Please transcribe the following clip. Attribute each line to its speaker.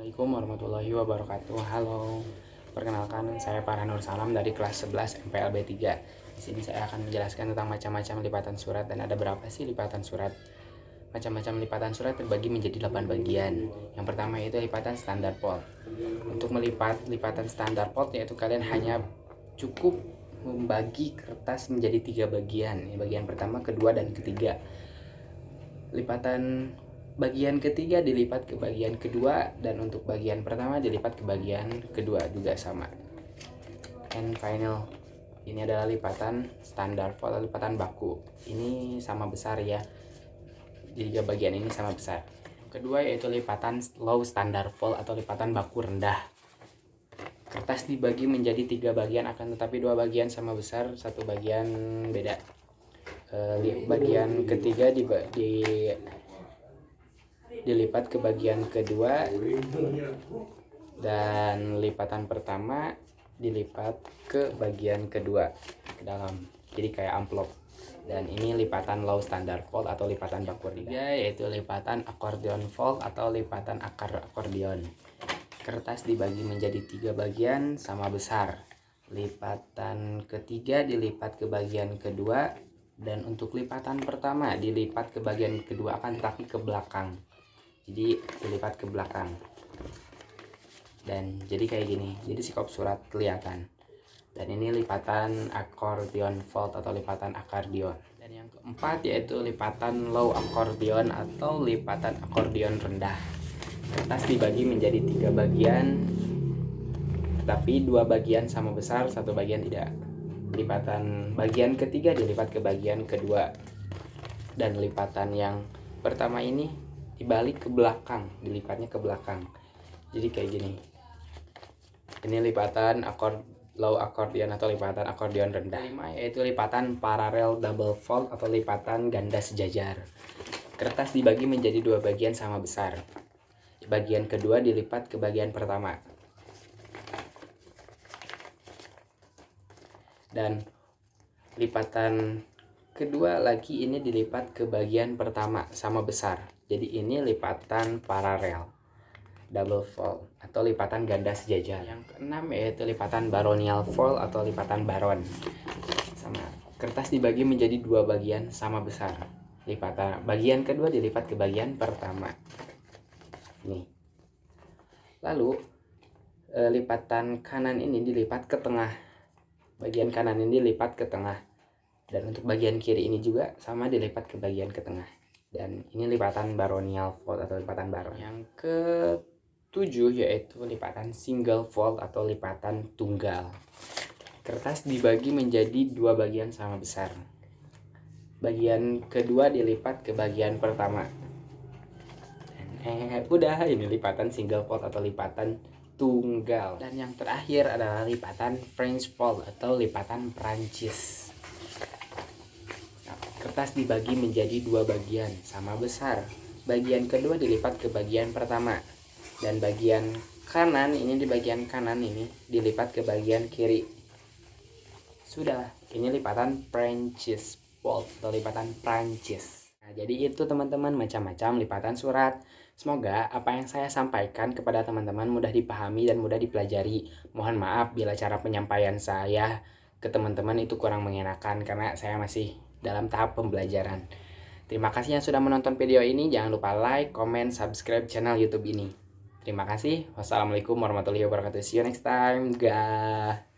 Speaker 1: Assalamualaikum warahmatullahi wabarakatuh. Halo. Perkenalkan, saya Farhan Nur Salam dari kelas 11 MPLB 3. Di sini saya akan menjelaskan tentang macam-macam lipatan surat dan ada berapa sih lipatan surat. Macam-macam lipatan surat terbagi menjadi 8 bagian. Yang pertama yaitu lipatan standar fold. Untuk melipat lipatan standar fold yaitu kalian hanya cukup membagi kertas menjadi 3 bagian. Bagian pertama, kedua, dan ketiga. Lipatan bagian ketiga dilipat ke bagian kedua, dan untuk bagian pertama dilipat ke bagian kedua juga sama. And final, ini adalah lipatan standar fold, lipatan baku. Ini sama besar ya, tiga bagian ini sama besar. Kedua yaitu lipatan low standard fold atau lipatan baku rendah. Kertas dibagi menjadi 3 bagian, akan tetapi 2 bagian sama besar, 1 bagian beda. Bagian ketiga dilipat ke bagian kedua, dan lipatan pertama dilipat ke bagian kedua ke dalam, jadi kayak amplop. Dan ini lipatan low standard fold atau lipatan baku rendah, yaitu lipatan accordion fold atau lipatan akar akordeon. Kertas dibagi menjadi 3 bagian sama besar. Lipatan ketiga dilipat ke bagian kedua, dan untuk lipatan pertama dilipat ke bagian kedua akan tetapi ke belakang, jadi dilipat ke belakang. Dan jadi kayak gini, jadi sikop surat kelihatan. Dan ini lipatan accordion fold atau lipatan akordeon. Dan yang keempat yaitu lipatan low accordion atau lipatan akordeon rendah. Kertas dibagi menjadi 3 bagian, tapi 2 bagian sama besar, 1 bagian tidak. Lipatan bagian ketiga dilipat ke bagian kedua, dan lipatan yang pertama ini dibalik ke belakang, dilipatnya ke belakang, jadi kayak gini. Ini lipatan low accordion atau lipatan akordeon rendah. Kelima yaitu lipatan parallel double fold atau lipatan ganda sejajar. Kertas dibagi menjadi 2 bagian sama besar. Bagian kedua dilipat ke bagian pertama, dan lipatan kedua lagi ini dilipat ke bagian pertama sama besar. Jadi ini lipatan paralel double fold atau lipatan ganda sejajar. Yang keenam yaitu lipatan baronial fold atau lipatan baron. Sama, kertas dibagi menjadi 2 bagian sama besar. Lipatan bagian kedua dilipat ke bagian pertama. Nih. Lalu lipatan kanan ini dilipat ke tengah. Bagian kanan ini dilipat ke tengah, dan untuk bagian kiri ini juga sama, dilipat ke bagian ke tengah. Dan ini lipatan baronial fold atau lipatan baron. Yang ke-7 yaitu lipatan single fold atau lipatan tunggal. Kertas dibagi menjadi 2 bagian sama besar. Bagian kedua dilipat ke bagian pertama. Udah, ini lipatan single fold atau lipatan tunggal. Dan yang terakhir adalah lipatan French fold atau lipatan Prancis. Nah, kertas dibagi menjadi 2 bagian sama besar. Bagian kedua dilipat ke bagian pertama, dan bagian kanan ini, di bagian kanan ini dilipat ke bagian kiri. Sudah, ini lipatan Prancis fold atau lipatan Prancis. Nah, jadi itu teman-teman, macam-macam lipatan surat. Semoga apa yang saya sampaikan kepada teman-teman mudah dipahami dan mudah dipelajari. Mohon maaf bila cara penyampaian saya ke teman-teman itu kurang mengenakan, karena saya masih dalam tahap pembelajaran. Terima kasih yang sudah menonton video ini. Jangan lupa like, comment, subscribe channel YouTube ini. Terima kasih. Wassalamualaikum warahmatullahi wabarakatuh. See you next time. Gah.